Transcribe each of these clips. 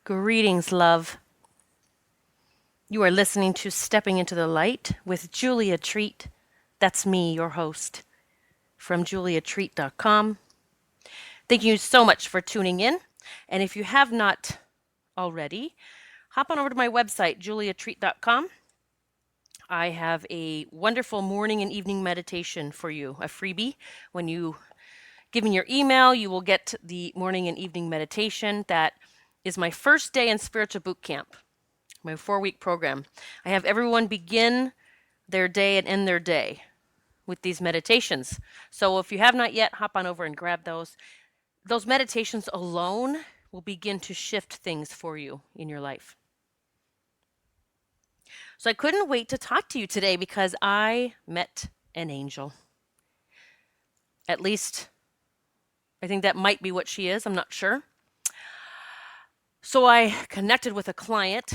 Greetings, love. You are listening to Stepping into the Light with Julia Treat. That's me, your host, from juliatreat.com. Thank you so much for tuning in. And if you have not already, hop on over to my website, juliatreat.com. I have a wonderful morning and evening meditation for you, a freebie. When you give me your email, you will get the morning and evening meditation. That is my first day in spiritual boot camp, my 4-week program. I have everyone begin their day and end their day with these meditations. So if you have not yet, hop on over and grab those. Those meditations alone will begin to shift things for you in your life. So I couldn't wait to talk to you today because I met an angel. At least I think that might be what she is. I'm not sure. So I connected with a client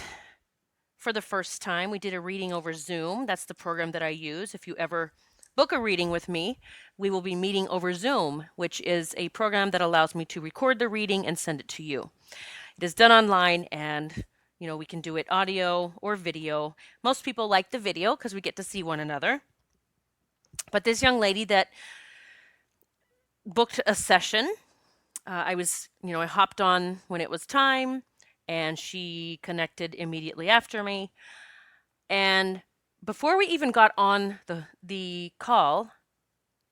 for the first time. We did a reading over Zoom. That's the program that I use. If you ever book a reading with me, we will be meeting over Zoom, which is a program that allows me to record the reading and send it to you. It is done online, and we can do it audio or video. Most people like the video because we get to see one another. But this young lady that booked a session, I hopped on when it was time, and she connected immediately after me. And before we even got on the call,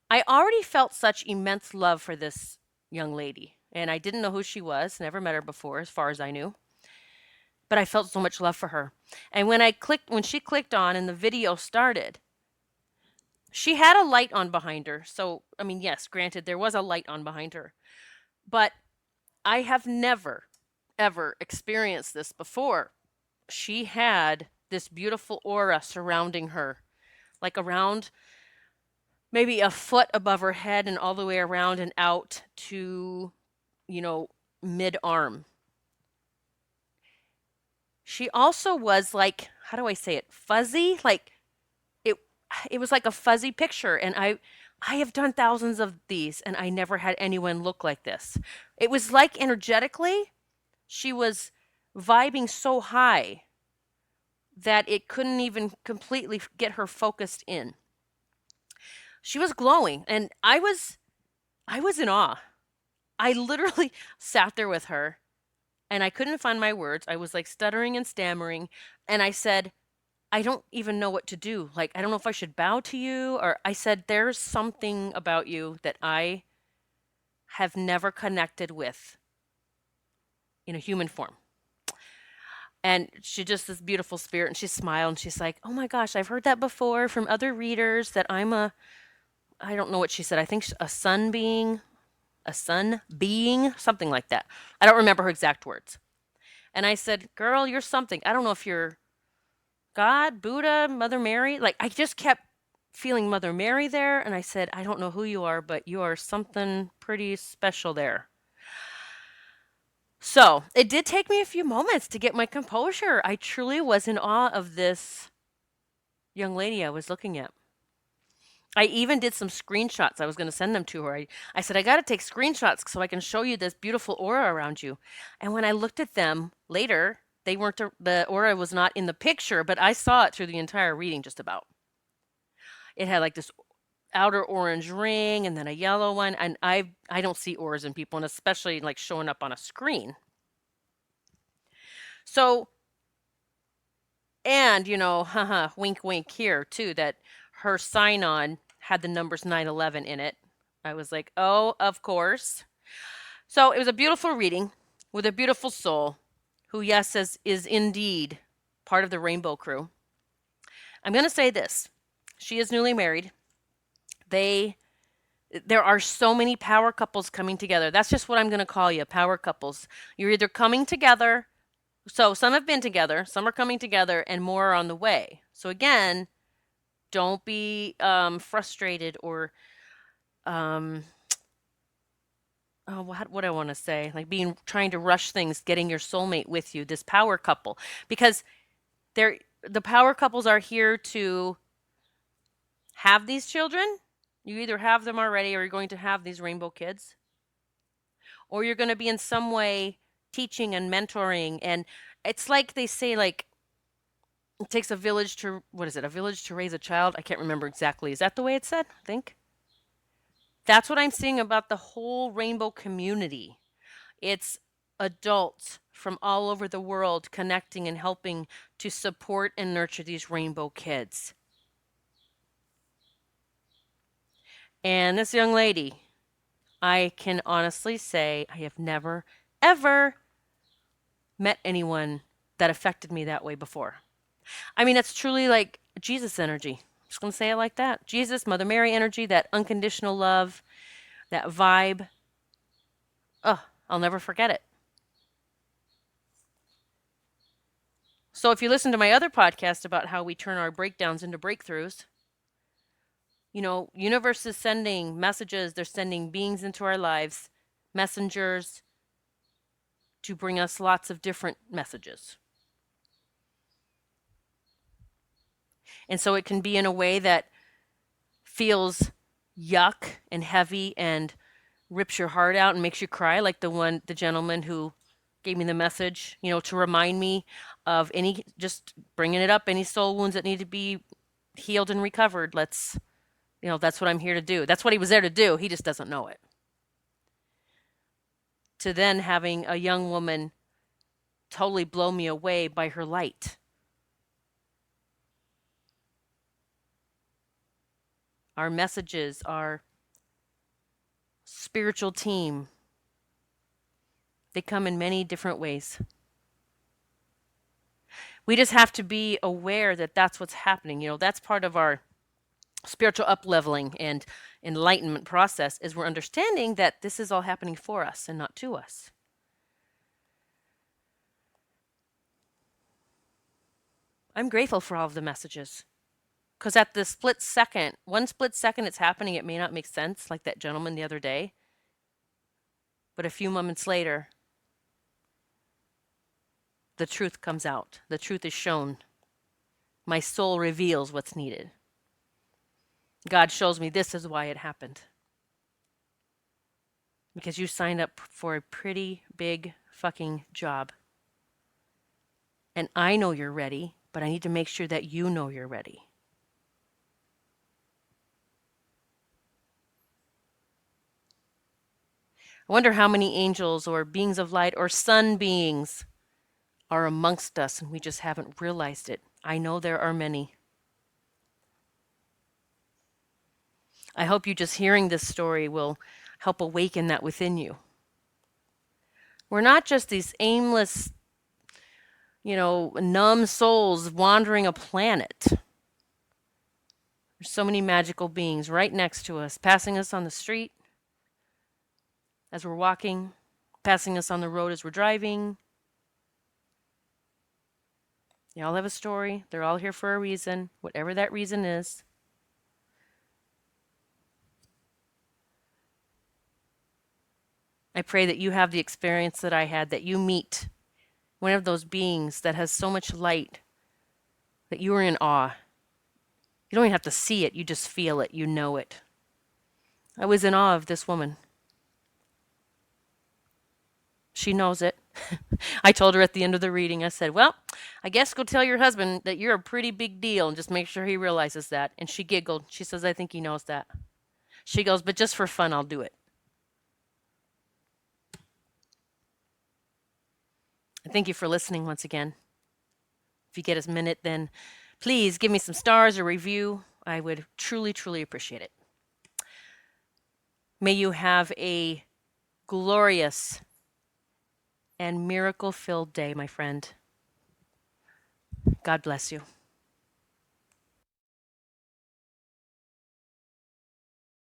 I already felt such immense love for this young lady. And I didn't know who she was, never met her before, as far as I knew. But I felt so much love for her. And when she clicked on and the video started, she had a light on behind her. So, yes, granted, there was a light on behind her. But I have never, ever experienced this before. She had this beautiful aura surrounding her, like around maybe a foot above her head and all the way around and out to, mid-arm. She also was like, how do I say it? Fuzzy? Like it was like a fuzzy picture. And I have done thousands of these and I never had anyone look like this. It was like energetically, she was vibing so high that it couldn't even completely get her focused in. She was glowing and I was in awe. I literally sat there with her and I couldn't find my words. I was like stuttering and stammering. And I said, I don't even know what to do. Like, I don't know if I should bow to you. Or I said, there's something about you that I have never connected with in a human form. And she just this beautiful spirit. And she smiled and she's like, oh my gosh, I've heard that before from other readers that I don't know what she said. I think a sun being, something like that. I don't remember her exact words. And I said, girl, you're something. I don't know if you're God, Buddha, Mother Mary. Like, I just kept feeling Mother Mary there. And I said, I don't know who you are, but you are something pretty special there. So it did take me a few moments to get my composure. I truly was in awe of this young lady I was looking at. I even did some screenshots. I was going to send them to her. I said, I got to take screenshots so I can show you this beautiful aura around you. And when I looked at them later, the aura was not in the picture, but I saw it through the entire reading just about. It had like this outer orange ring and then a yellow one. And I don't see auras in people, and especially like showing up on a screen. So, and wink, wink here too, that her sign-on had the numbers 911 in it. I was like, oh, of course. So it was a beautiful reading with a beautiful soul who, yes, is indeed part of the Rainbow Crew. I'm going to say this. She is newly married. There are so many power couples coming together. That's just what I'm going to call you, power couples. You're either coming together. So some have been together, some are coming together, and more are on the way. So again, don't be frustrated or what I want to say, like trying to rush things, getting your soulmate with you, this power couple, because the power couples are here to have these children. You either have them already or you're going to have these rainbow kids, or you're going to be in some way teaching and mentoring. And it's like they say, like, it takes a village to, what is it, a village to raise a child? I can't remember exactly. Is that the way it's said? I think. That's what I'm seeing about the whole rainbow community. It's adults from all over the world connecting and helping to support and nurture these rainbow kids. And this young lady, I can honestly say I have never, ever met anyone that affected me that way before. I mean, it's truly like Jesus energy. I'm just going to say it like that. Jesus, Mother Mary energy, that unconditional love, that vibe. Oh, I'll never forget it. So if you listen to my other podcast about how we turn our breakdowns into breakthroughs, universe is sending messages, they're sending beings into our lives, messengers to bring us lots of different messages. And so it can be in a way that feels yuck and heavy and rips your heart out and makes you cry, like the gentleman who gave me the message, to remind me of just bringing it up, any soul wounds that need to be healed and recovered. That's what I'm here to do. That's what he was there to do. He just doesn't know it. To then having a young woman totally blow me away by her light. Our messages, our spiritual team, they come in many different ways. We just have to be aware that that's what's happening. That's part of our spiritual up-leveling and enlightenment process, is we're understanding that this is all happening for us and not to us. I'm grateful for all of the messages. Because at the one split second it's happening, it may not make sense, like that gentleman the other day. But a few moments later, the truth comes out. The truth is shown. My soul reveals what's needed. God shows me this is why it happened. Because you signed up for a pretty big fucking job. And I know you're ready, but I need to make sure that you know you're ready. I wonder how many angels or beings of light or sun beings are amongst us and we just haven't realized it. I know there are many. I hope you just hearing this story will help awaken that within you. We're not just these aimless, numb souls wandering a planet. There's so many magical beings right next to us, passing us on the street as we're walking, passing us on the road as we're driving. They all have a story. They're all here for a reason, whatever that reason is. I pray that you have the experience that I had, that you meet one of those beings that has so much light that you are in awe. You don't even have to see it, you just feel it, you know it. I was in awe of this woman. She knows it. I told her at the end of the reading, I said, well, I guess go tell your husband that you're a pretty big deal and just make sure he realizes that. And she giggled. She says, I think he knows that. She goes, but just for fun, I'll do it. Thank you for listening once again. If you get a minute, then please give me some stars or review. I would truly, truly appreciate it. May you have a glorious and miracle-filled day, my friend. God bless you.